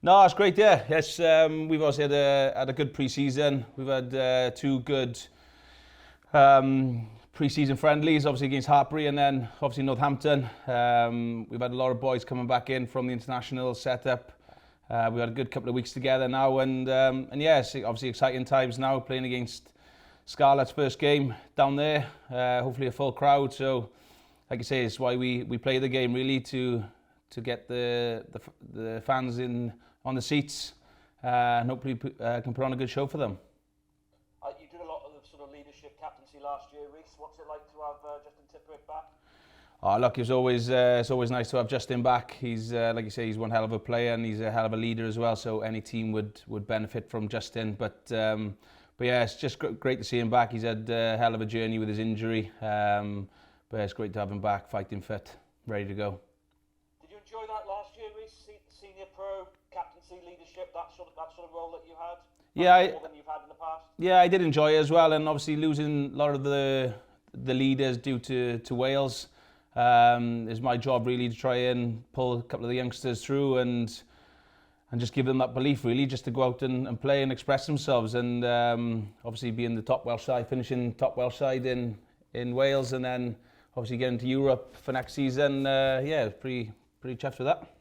No, it's great. Yeah, yes. We've also had a good pre-season. We've had two good pre-season friendlies, obviously against Hartbury and then obviously Northampton. We've had a lot of boys coming back in from the international setup. We've had a good couple of weeks together now, and yes, obviously exciting times now, playing against Scarlets first game down there. Hopefully a full crowd. So, like I say, it's why we play the game really to get the fans in on the seats, and hopefully can put on a good show for them. You did a lot of sort of leadership captaincy last year, Rhys. What's it like to have Justin Tipuric back? Oh, look, it's always nice to have Justin back. He's like you say, he's one hell of a player and he's a hell of a leader as well. So any team would benefit from Justin. But yeah, it's just great to see him back. He's had a hell of a journey with his injury. But it's great to have him back, fighting fit, ready to go. Did you enjoy that last year, Rhys? Senior pro, captaincy, leadership, that sort of role that you had? Yeah, more than you've had in the past? Yeah, I did enjoy it as well, and obviously losing a lot of the leaders due to Wales is my job really to try and pull a couple of the youngsters through and just give them that belief really, just to go out and play and express themselves, and obviously being the top Welsh side, finishing top Welsh side in Wales, and then obviously getting to Europe for next season. Yeah, pretty chuffed with that.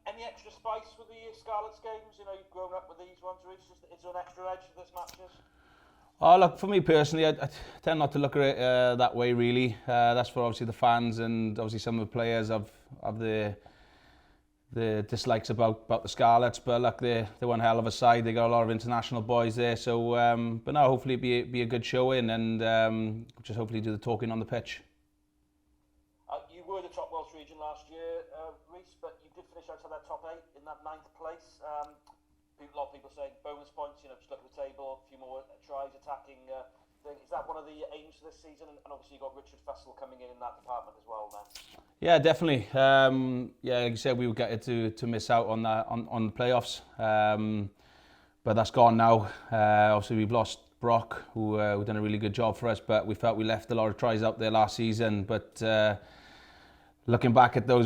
Any extra spice with the Scarlets games? You know, you've grown up with these ones, Rhys. Is there an extra edge to this matches? Oh, look, for me personally, I tend not to look at it that way really. That's for obviously the fans and obviously some of the players of the dislikes about the Scarlets. But look, they're one hell of a side. They got a lot of international boys there. So, but now hopefully it'll be a good showing and just hopefully do the talking on the pitch. You were the top Welsh region last year, Rhys, but you did finish outside that top 8 in that 9th place. A lot of people saying bonus points, you know, just look at the table, a few more tries, attacking thing. Is that one of the aims for this season? And obviously you've got Richard Fussell coming in that department as well now. Yeah, definitely. Yeah, like you said, we were gutted to miss out on that on the playoffs, but that's gone now. Obviously we've lost Brock, who done a really good job for us, but we felt we left a lot of tries out there last season. But looking back at the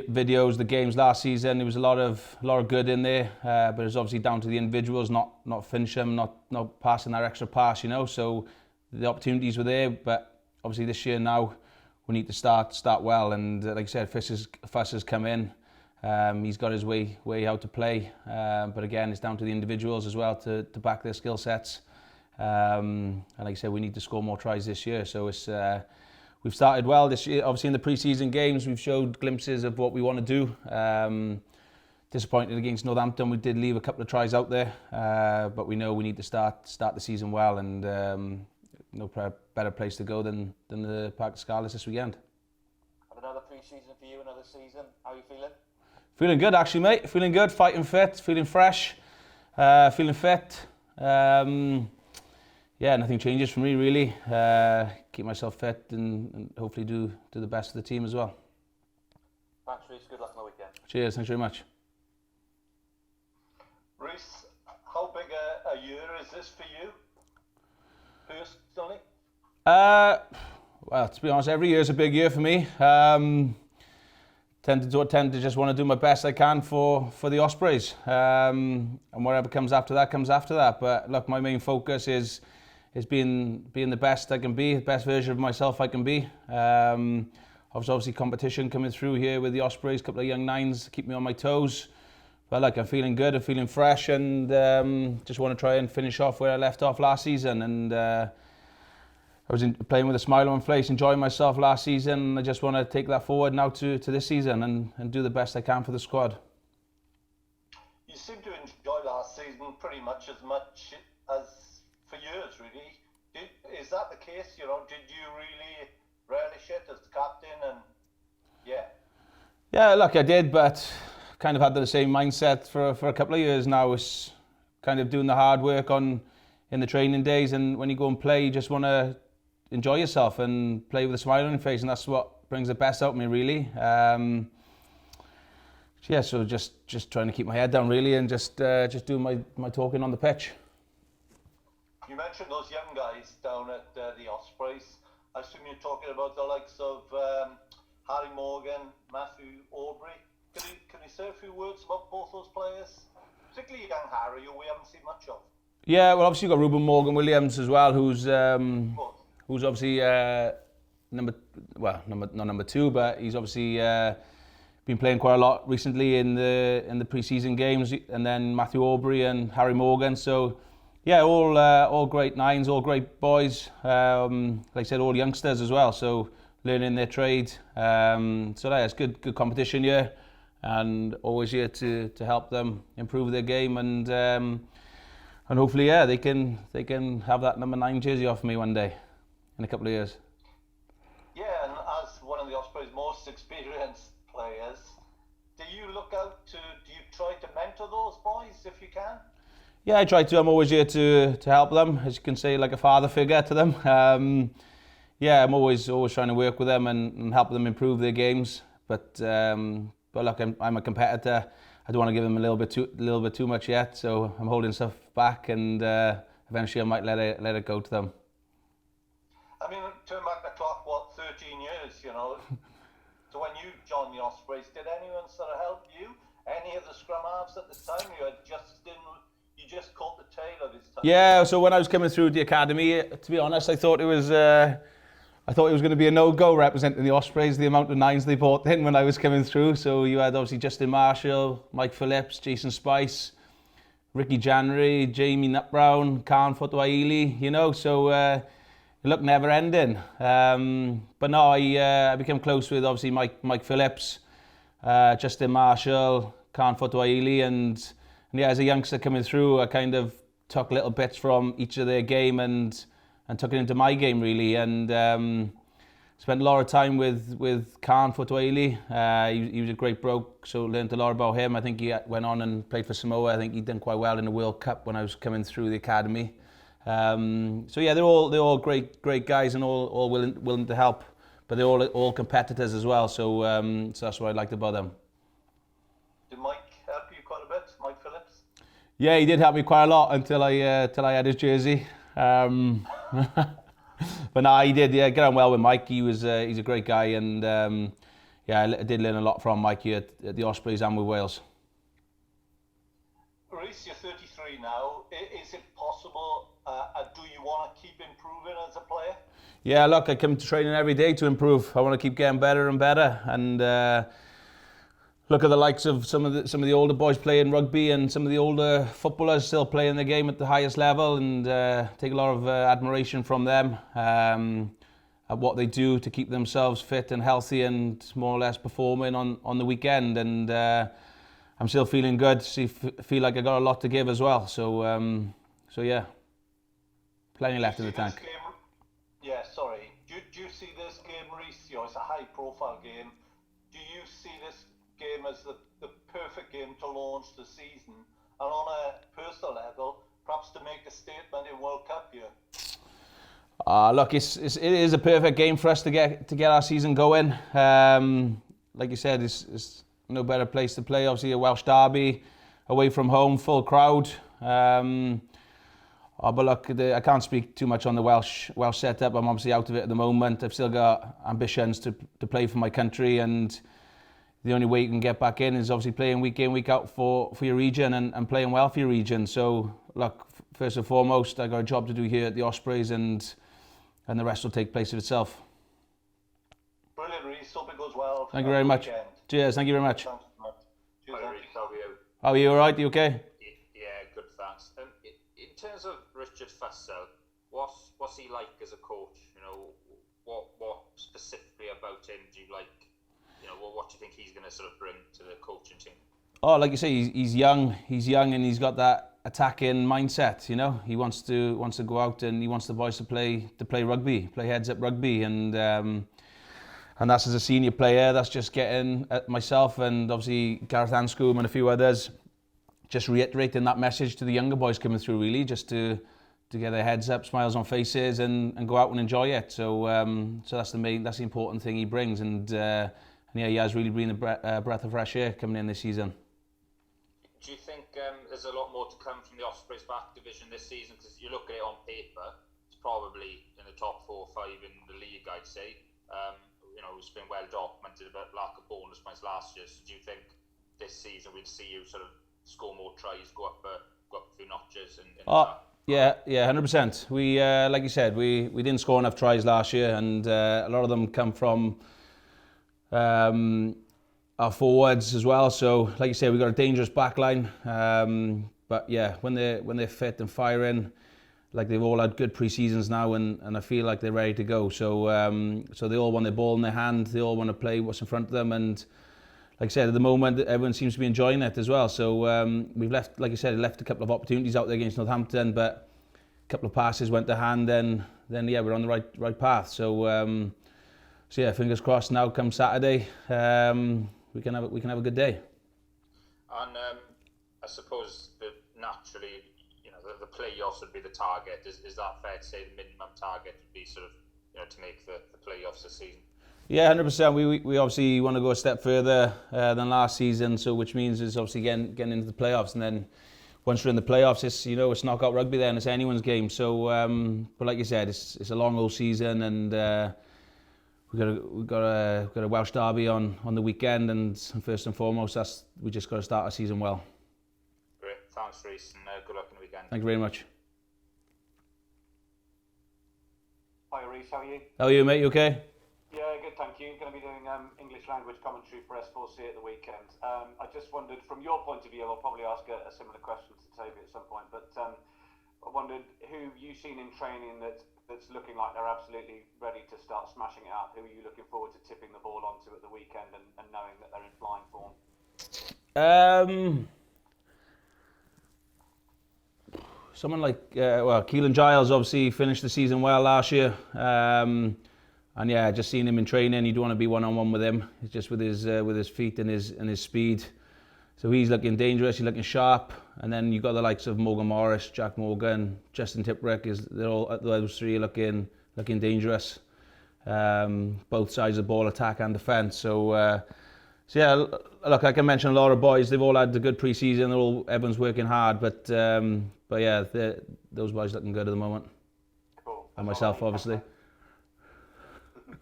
videos, the games last season, there was a lot of good in there, but it's obviously down to the individuals, not finish them, not passing that extra pass, you know. So the opportunities were there, but obviously this year now we need to start well. And like I said, Fuss has come in. He's got his way how to play, but again, it's down to the individuals as well to back their skill sets. And like I said, we need to score more tries this year. So it's we've started well this year. Obviously in the pre-season games, we've showed glimpses of what we want to do. Disappointed against Northampton, we did leave a couple of tries out there, but we know we need to start the season well, and no better place to go than the Parc y Scarlets this weekend. And another pre-season for you, another season. How are you feeling? Feeling good actually, mate. Feeling good, fighting fit, feeling fresh, feeling fit. Yeah, nothing changes for me really. Keep myself fit and hopefully do the best for the team as well. Thanks, Rhys. Good luck on the weekend. Cheers, thanks very much. Rhys, how big a year is this for you? Personally? Well, to be honest, every year is a big year for me. Tend to just want to do my best I can for the Ospreys, and whatever comes after that. But look, my main focus is being the best I can be, the best version of myself I can be. Obviously competition coming through here with the Ospreys, a couple of young nines keep me on my toes. But like, I'm feeling good, I'm feeling fresh, and just want to try and finish off where I left off last season. And I was playing with a smile on my face, enjoying myself last season, and I just want to take that forward now to this season and do the best I can for the squad. You seem to enjoy last season pretty much as for years, really. Is that the case? You know, did you really relish it as captain? And yeah, look, I did, but kind of had the same mindset for a couple of years now. It's kind of doing the hard work in the training days, and when you go and play, you just want to enjoy yourself and play with a smile on your face, and that's what brings the best out of me, really. Yeah, so just trying to keep my head down, really, and just do my talking on the pitch. You mentioned those young guys down at the Ospreys. I assume you're talking about the likes of Harry Morgan, Matthew Aubrey. Can you say a few words about both those players? Particularly young Harry, who we haven't seen much of. Yeah, well, obviously you've got Ruben Morgan Williams as well, who's Both. obviously not number two, but he's obviously been playing quite a lot recently in the pre-season games, and then Matthew Aubrey and Harry Morgan. So yeah, all great nines, all great boys. Like I said, all youngsters as well. So learning their trade. So yeah, it's good competition here, and always here to help them improve their game, and hopefully, yeah, they can have that number 9 jersey off me one day, in a couple of years. Yeah, and as one of the Ospreys' most experienced players, do you try to mentor those boys if you can? Yeah, I try to. I'm always here to help them, as you can say, like a father figure to them. Yeah, I'm always trying to work with them and help them improve their games. But look, I'm a competitor. I don't want to give them a little bit too much yet, so I'm holding stuff back, and eventually I might let it go to them. I mean, turn back the clock, 13 years, you know. So when you joined the Ospreys, did anyone sort of help you? Any of the scrum halves at the time? You just caught the tail of his time. Yeah, so when I was coming through the academy, to be honest, I thought it was going to be a no-go representing the Ospreys, the amount of 9s they brought in when I was coming through. So you had obviously Justin Marshall, Mike Phillips, Jason Spice, Ricky January, Jamie Nutbrown, Khan Fotuaili, you know, so it looked never ending. But no, I became close with obviously Mike Phillips, Justin Marshall, Khan Fotuaili, and yeah, as a youngster coming through, I kind of took little bits from each of their game and took it into my game really, and spent a lot of time with Khan Fotuaili. He was a great bloke, so learned a lot about him. I think he went on and played for Samoa. I think he done quite well in the World Cup when I was coming through the academy. So yeah, they're all great guys and all willing to help, but they're all competitors as well. So that's what I liked about them. Did Mike help you quite a bit, Mike Phillips? Yeah, he did help me quite a lot until I had his jersey. But no, he did. Yeah, get on well with Mike. He's a great guy, and yeah, I did learn a lot from Mike here at the Ospreys and with Wales. Rhys, you're 33 now. Is it possible? Do you want to keep improving as a player? Yeah, look, I come to training every day to improve. I want to keep getting better and better, and look at the likes of some of the older boys playing rugby, and some of the older footballers still playing the game at the highest level, and take a lot of admiration from them at what they do to keep themselves fit and healthy and more or less performing on the weekend. And I'm still feeling good. Feel like I got a lot to give as well. So yeah, plenty left in the tank. Yeah, sorry. Do you see this game, Rhys? You know, it's a high-profile game. Do you see this game as the perfect game to launch the season, and on a personal level, perhaps to make a statement in World Cup here? Look, it is a perfect game for us to get our season going. Like you said, it's no better place to play. Obviously, a Welsh derby, away from home, full crowd. But look, I can't speak too much on the Welsh setup. I'm obviously out of it at the moment. I've still got ambitions to play for my country, and the only way you can get back in is obviously playing week in, week out for your region, and playing well for your region. So look, first and foremost, I got a job to do here at the Ospreys, and the rest will take place of itself. Brilliant, Rhys. Hope it goes well. Thank you very much. Weekend. Cheers. Thank you very much. Thanks so much. Cheers, Hi, Andy. Rhys, how are you? Are you all right? You okay? Yeah, good, thanks. In terms of Richard Fussell, what's he like as a coach? You know, what specifically about him do you like? You know, what do you think he's going to sort of bring to the coaching team? Oh, like you say, he's young, and he's got that attacking mindset. You know, he wants to go out and he wants the boys to play rugby, play heads up rugby, and that's as a senior player. That's just getting myself and obviously Gareth Anscombe and a few others, just reiterating that message to the younger boys coming through. Really, just to get their heads up, smiles on faces, and go out and enjoy it. So that's the important thing he brings, and yeah, he has really been a breath of fresh air coming in this season. Do you think there's a lot more to come from the Ospreys back division this season? Because you look at it on paper, it's probably in the top 4 or 5 in the league, I'd say. You know, it's been well documented about lack of bonus points last year. So do you think this season we'd see you sort of score more tries, go up a few notches, and yeah, 100%. We, like you said, we didn't score enough tries last year, and a lot of them come from our forwards as well. So, like you said, we've got a dangerous back line. But yeah, when they're fit and firing, like they've all had good pre-seasons now, and I feel like they're ready to go. So so they all want their ball in their hand. They all want to play what's in front of them, and like I said, at the moment, everyone seems to be enjoying it as well. So we've left, like I said, left a couple of opportunities out there against Northampton, but a couple of passes went to hand. Then yeah, we're on the right path. So so yeah, fingers crossed. Now come Saturday, we can have a good day. And I suppose that naturally, you know, the playoffs would be the target. Is that fair to say the minimum target would be sort of, you know, to make the playoffs this season? Yeah, 100%. We obviously want to go a step further than last season, so which means is obviously getting into the playoffs, and then once we're in the playoffs, it's knockout rugby then, it's anyone's game. So, but like you said, it's a long old season, and we've got a Welsh derby on the weekend, and first and foremost, we just got to start our season well. Great, thanks Rhys, and good luck in the weekend. Thank you very much. Hi Rhys, how are you? How are you, mate? You okay? Yeah, good, thank you. Going to be doing English language commentary for S4C at the weekend. I just wondered, from your point of view, I'll probably ask a similar question to Toby at some point, but I wondered who you've seen in training that's looking like they're absolutely ready to start smashing it up. Who are you looking forward to tipping the ball onto at the weekend and knowing that they're in flying form? Someone like Keelan Giles obviously finished the season well last year. And yeah, just seeing him in training, you don't want to be one-on-one with him. It's just with his feet and his speed. So he's looking dangerous, he's looking sharp. And then you've got the likes of Morgan Morris, Jack Morgan, Justin Tiprick. Those three are looking dangerous. Both sides of the ball, attack and defence. So yeah, look, like I mentioned, a lot of boys, they've all had a good pre-season. Everyone's working hard, but yeah, those boys looking good at the moment. Cool. And myself, obviously.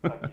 Thank you.